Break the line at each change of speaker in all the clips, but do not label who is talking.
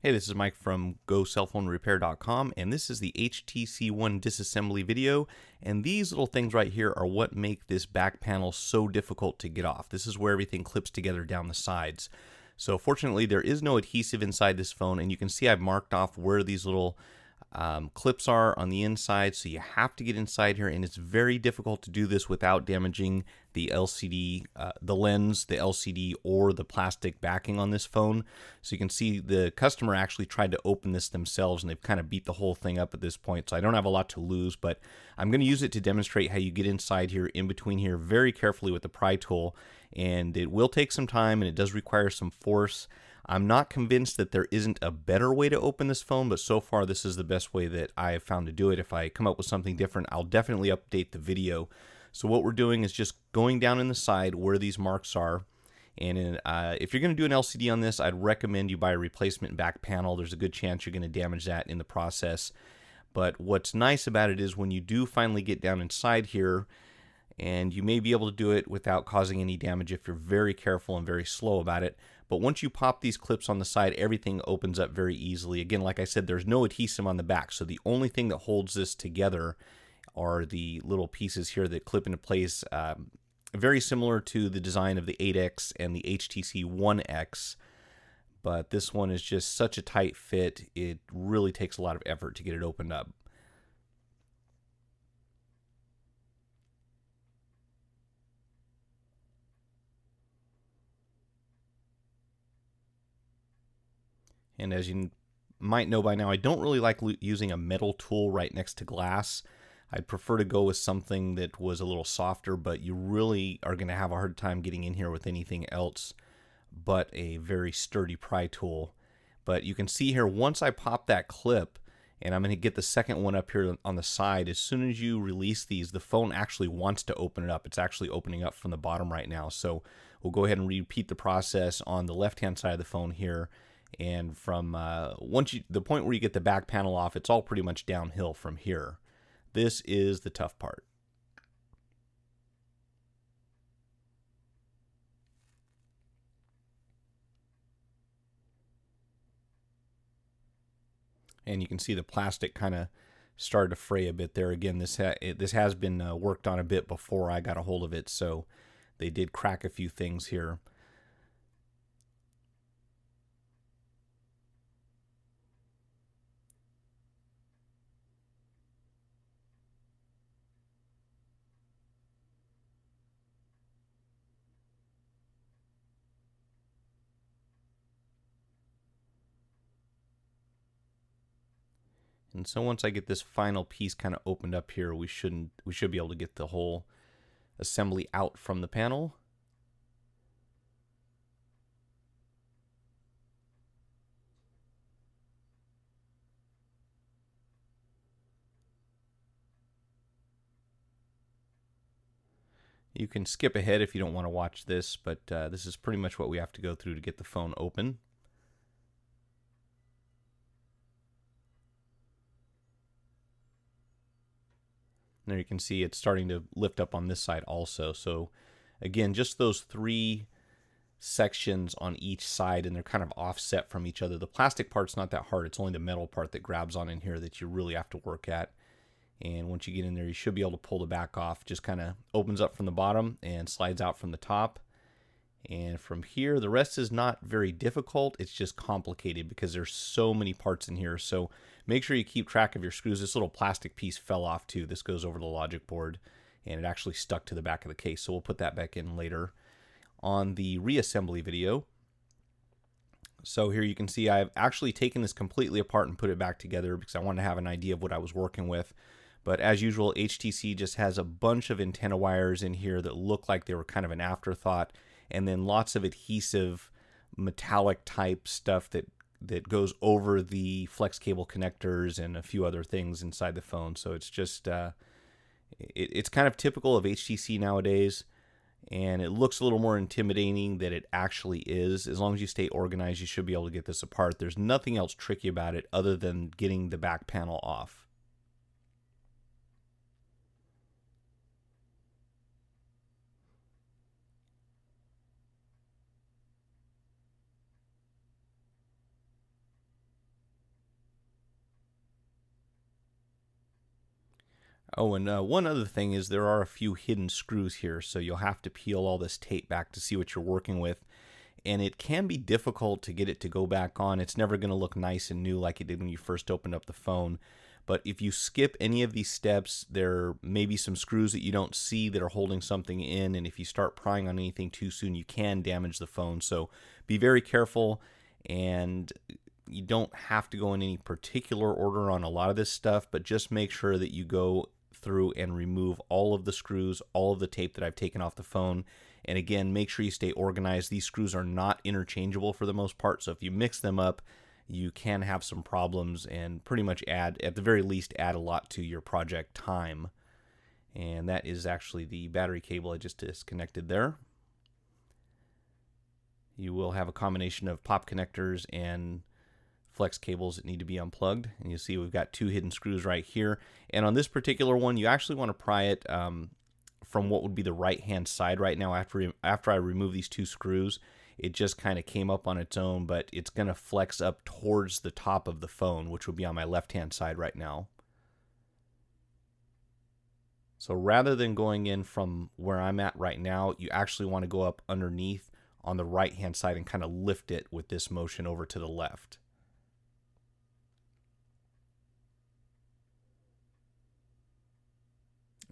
Hey, this is Mike from GoCellPhoneRepair.com, and this is the HTC One disassembly video. And these little things right here are what make this back panel so difficult to get off. This is where everything clips together down the sides. So fortunately, there is no adhesive inside this phone, and you can see I've marked off where these little clips are on the inside, so you have to get inside here, and it's very difficult to do this without damaging the LCD, the lens, the LCD, or the plastic backing on this phone. So you can see the customer actually tried to open this themselves, and they've kind of beat the whole thing up at this point, so I don't have a lot to lose, but I'm going to use it to demonstrate how you get inside here, in between here, very carefully with the pry tool, and it will take some time, and it does require some force. I'm not convinced that there isn't a better way to open this phone, but so far this is the best way that I have found to do it. If I come up with something different, I'll definitely update the video. So what we're doing is just going down in the side where these marks are. And if you're going to do an LCD on this, I'd recommend you buy a replacement back panel. There's a good chance you're going to damage that in the process. But what's nice about it is when you do finally get down inside here, and you may be able to do it without causing any damage if you're very careful and very slow about it. But once you pop these clips on the side, everything opens up very easily. Again, like I said, there's no adhesive on the back, so the only thing that holds this together are the little pieces here that clip into place, very similar to the design of the 8X and the HTC One X. But this one is just such a tight fit, it really takes a lot of effort to get it opened up. And as you might know by now, I don't really like using a metal tool right next to glass. I'd prefer to go with something that was a little softer, but you really are going to have a hard time getting in here with anything else but a very sturdy pry tool. But you can see here, once I pop that clip, and I'm going to get the second one up here on the side, as soon as you release these, the phone actually wants to open it up. It's actually opening up from the bottom right now. So we'll go ahead and repeat the process on the left-hand side of the phone here. And from the point where you get the back panel off, it's all pretty much downhill from here. This is the tough part. And you can see the plastic kind of started to fray a bit there. Again, this has been worked on a bit before I got a hold of it, so they did crack a few things here. And so once I get this final piece kind of opened up here, we should be able to get the whole assembly out from the panel. You can skip ahead if you don't want to watch this, but this is pretty much what we have to go through to get the phone open. There you can see it's starting to lift up on this side also. So again, just those three sections on each side, and they're kind of offset from each other. The plastic part's not that hard. It's only the metal part that grabs on in here that you really have to work at. And once you get in there, you should be able to pull the back off. Just kind of opens up from the bottom and slides out from the top. And from here, the rest is not very difficult. It's just complicated because there's so many parts in here. So make sure you keep track of your screws. This little plastic piece fell off too. This goes over the logic board, and it actually stuck to the back of the case. So we'll put that back in later on the reassembly video. So here you can see I've actually taken this completely apart and put it back together because I wanted to have an idea of what I was working with. But as usual, HTC just has a bunch of antenna wires in here that look like they were kind of an afterthought, and then lots of adhesive metallic type stuff that goes over the flex cable connectors and a few other things inside the phone. So it's just it's kind of typical of HTC nowadays, and it looks a little more intimidating than it actually is. As long as you stay organized, you should be able to get this apart. There's nothing else tricky about it other than getting the back panel off. Oh, and one other thing is there are a few hidden screws here, so you'll have to peel all this tape back to see what you're working with. And it can be difficult to get it to go back on. It's never going to look nice and new like it did when you first opened up the phone. But if you skip any of these steps, there may be some screws that you don't see that are holding something in, and if you start prying on anything too soon, you can damage the phone. So be very careful, and you don't have to go in any particular order on a lot of this stuff, but just make sure that you go through and remove all of the screws, all of the tape that I've taken off the phone. And again, make sure you stay organized. These screws are not interchangeable for the most part, so if you mix them up, you can have some problems and pretty much add, at the very least, add a lot to your project time. And that is actually the battery cable I just disconnected there. You will have a combination of pop connectors and flex cables that need to be unplugged, and you see we've got two hidden screws right here. And on this particular one, you actually want to pry it from what would be the right hand side right now. After I remove these two screws, it just kind of came up on its own, but it's going to flex up towards the top of the phone, which would be on my left hand side right now. So rather than going in from where I'm at right now, you actually want to go up underneath on the right hand side and kind of lift it with this motion over to the left.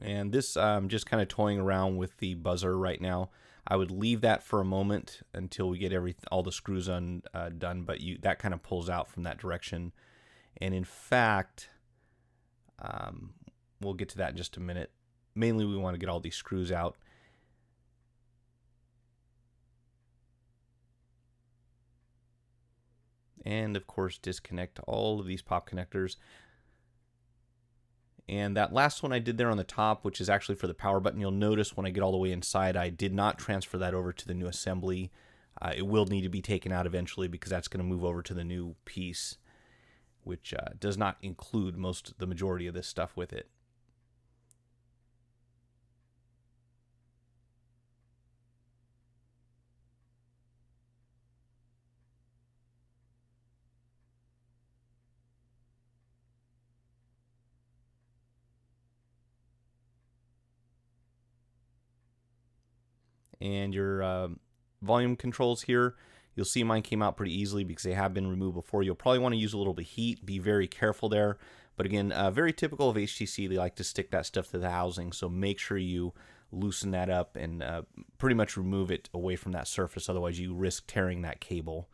And this, I'm just kind of toying around with the buzzer right now. I would leave that for a moment until we get all the screws done, but that kind of pulls out from that direction. And in fact, we'll get to that in just a minute. Mainly we want to get all these screws out. And of course, disconnect all of these pop connectors. And that last one I did there on the top, which is actually for the power button, you'll notice when I get all the way inside, I did not transfer that over to the new assembly. It will need to be taken out eventually because that's going to move over to the new piece, which does not include the majority of this stuff with it. And your volume controls here, you'll see mine came out pretty easily because they have been removed before. You'll probably want to use a little bit of heat. Be very careful there. But again, very typical of HTC, they like to stick that stuff to the housing, so make sure you loosen that up and pretty much remove it away from that surface, otherwise you risk tearing that cable.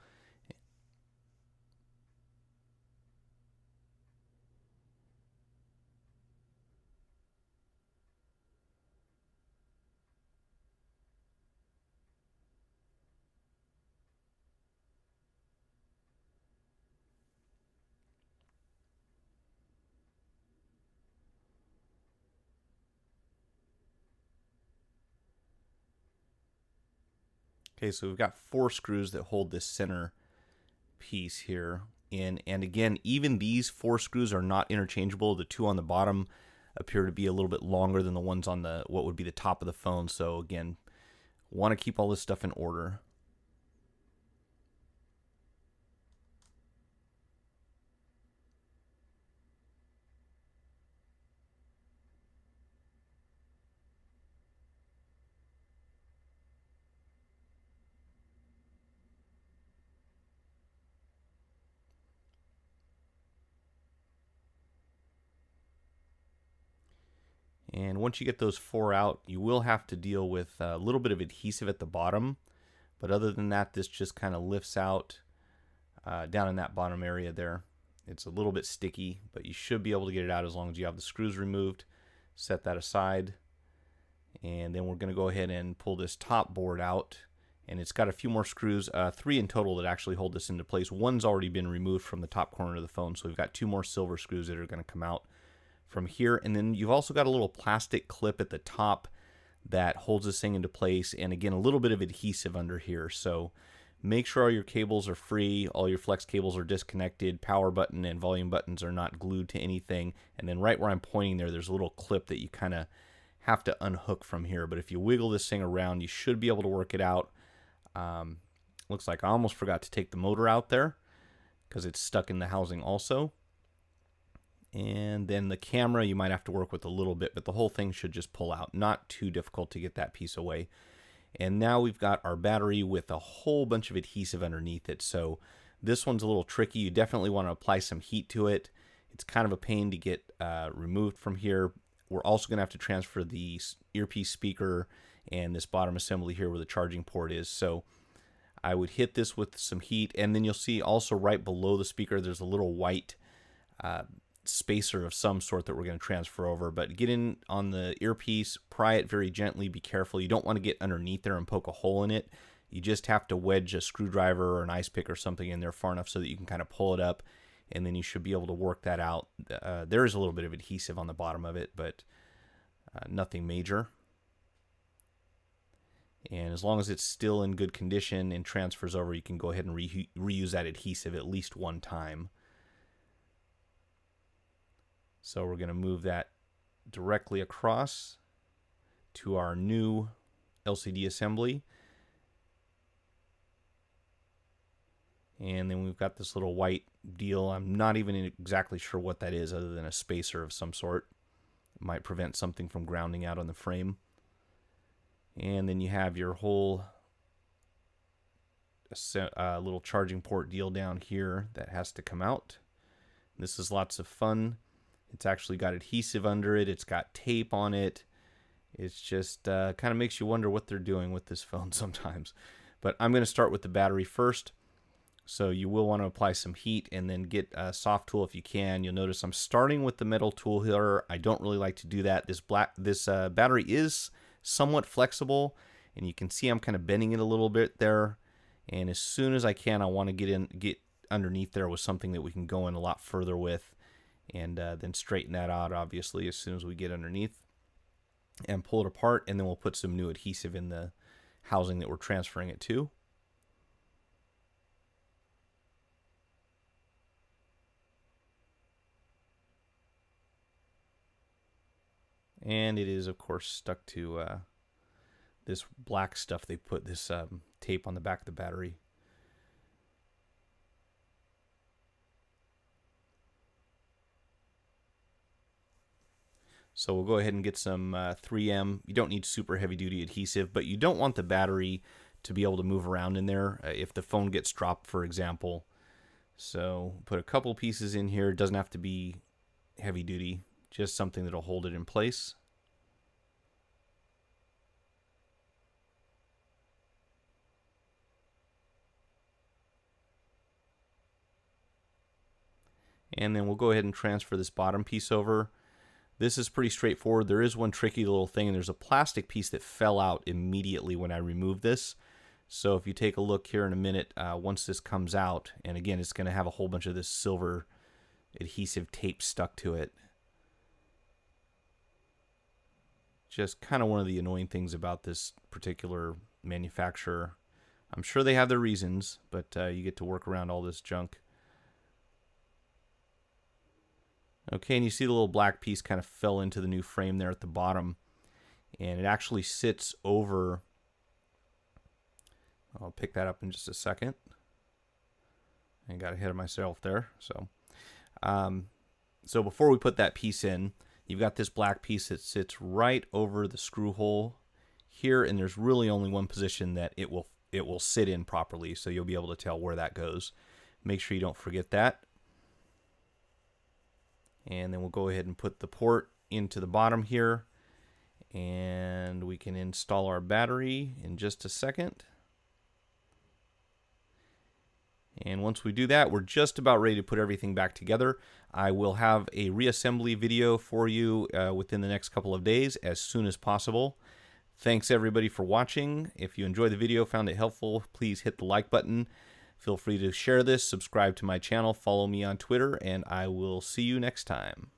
Okay, so we've got 4 screws that hold this center piece here in, and again, even these 4 screws are not interchangeable. The 2 on the bottom appear to be a little bit longer than the ones on what would be the top of the phone. So again, want to keep all this stuff in order. And once you get those 4 out, you will have to deal with a little bit of adhesive at the bottom. But other than that, this just kind of lifts out down in that bottom area there. It's a little bit sticky, but you should be able to get it out as long as you have the screws removed. Set that aside. And then we're going to go ahead and pull this top board out. And it's got a few more screws, 3 in total that actually hold this into place. One's already been removed from the top corner of the phone, so we've got 2 more silver screws that are going to come out from here. And then you've also got a little plastic clip at the top that holds this thing into place, and again, a little bit of adhesive under here. So make sure all your cables are free, all your flex cables are disconnected, power button and volume buttons are not glued to anything. And then right where I'm pointing there's a little clip that you kind of have to unhook from here. But if you wiggle this thing around, you should be able to work it out. Looks like I almost forgot to take the motor out there because it's stuck in the housing also. And then the camera, you might have to work with a little bit, but the whole thing should just pull out. Not too difficult to get that piece away. And now we've got our battery with a whole bunch of adhesive underneath it. So this one's a little tricky. You definitely want to apply some heat to it. It's kind of a pain to get removed from here. We're also going to have to transfer the earpiece speaker and this bottom assembly here where the charging port is. So I would hit this with some heat, and then you'll see also right below the speaker there's a little white spacer of some sort that we're going to transfer over. But get in on the earpiece, pry it very gently, be careful. You don't want to get underneath there and poke a hole in it. You just have to wedge a screwdriver or an ice pick or something in there far enough so that you can kind of pull it up, and then you should be able to work that out. There is a little bit of adhesive on the bottom of it, but nothing major. And as long as it's still in good condition and transfers over, you can go ahead and reuse that adhesive at least one time. So we're going to move that directly across to our new LCD assembly. And then we've got this little white deal. I'm not even exactly sure what that is other than a spacer of some sort. It might prevent something from grounding out on the frame. And then you have your whole little charging port deal down here that has to come out. This is lots of fun. It's actually got adhesive under it. It's got tape on it. It's just kind of makes you wonder what they're doing with this phone sometimes. But I'm going to start with the battery first. So you will want to apply some heat and then get a soft tool if you can. You'll notice I'm starting with the metal tool here. I don't really like to do that. This battery is somewhat flexible, and you can see I'm kind of bending it a little bit there. And as soon as I can, I want to get underneath there with something that we can go in a lot further with, and then straighten that out, obviously, as soon as we get underneath, and pull it apart, and then we'll put some new adhesive in the housing that we're transferring it to. And it is, of course, stuck to this black stuff they put, this tape on the back of the battery. So we'll go ahead and get some 3M. You don't need super heavy duty adhesive, but you don't want the battery to be able to move around in there if the phone gets dropped, for example. So put a couple pieces in here. It doesn't have to be heavy duty, just something that'll hold it in place. And then we'll go ahead and transfer this bottom piece over. This is pretty straightforward. There is one tricky little thing, and there's a plastic piece that fell out immediately when I removed this. So if you take a look here in a minute, once this comes out, and again, it's going to have a whole bunch of this silver adhesive tape stuck to it. Just kind of one of the annoying things about this particular manufacturer. I'm sure they have their reasons, but you get to work around all this junk. Okay, and you see the little black piece kind of fell into the new frame there at the bottom, and it actually sits over. I'll pick that up in just a second. I got ahead of myself there. So before we put that piece in, you've got this black piece that sits right over the screw hole here, and there's really only one position that it will sit in properly, so you'll be able to tell where that goes. Make sure you don't forget that. And then we'll go ahead and put the port into the bottom here, and we can install our battery in just a second. And once we do that, we're just about ready to put everything back together. I will have a reassembly video for you within the next couple of days as soon as possible. Thanks everybody for watching. If you enjoyed the video, found it helpful, please hit the like button. Feel free to share this, subscribe to my channel, follow me on Twitter, and I will see you next time.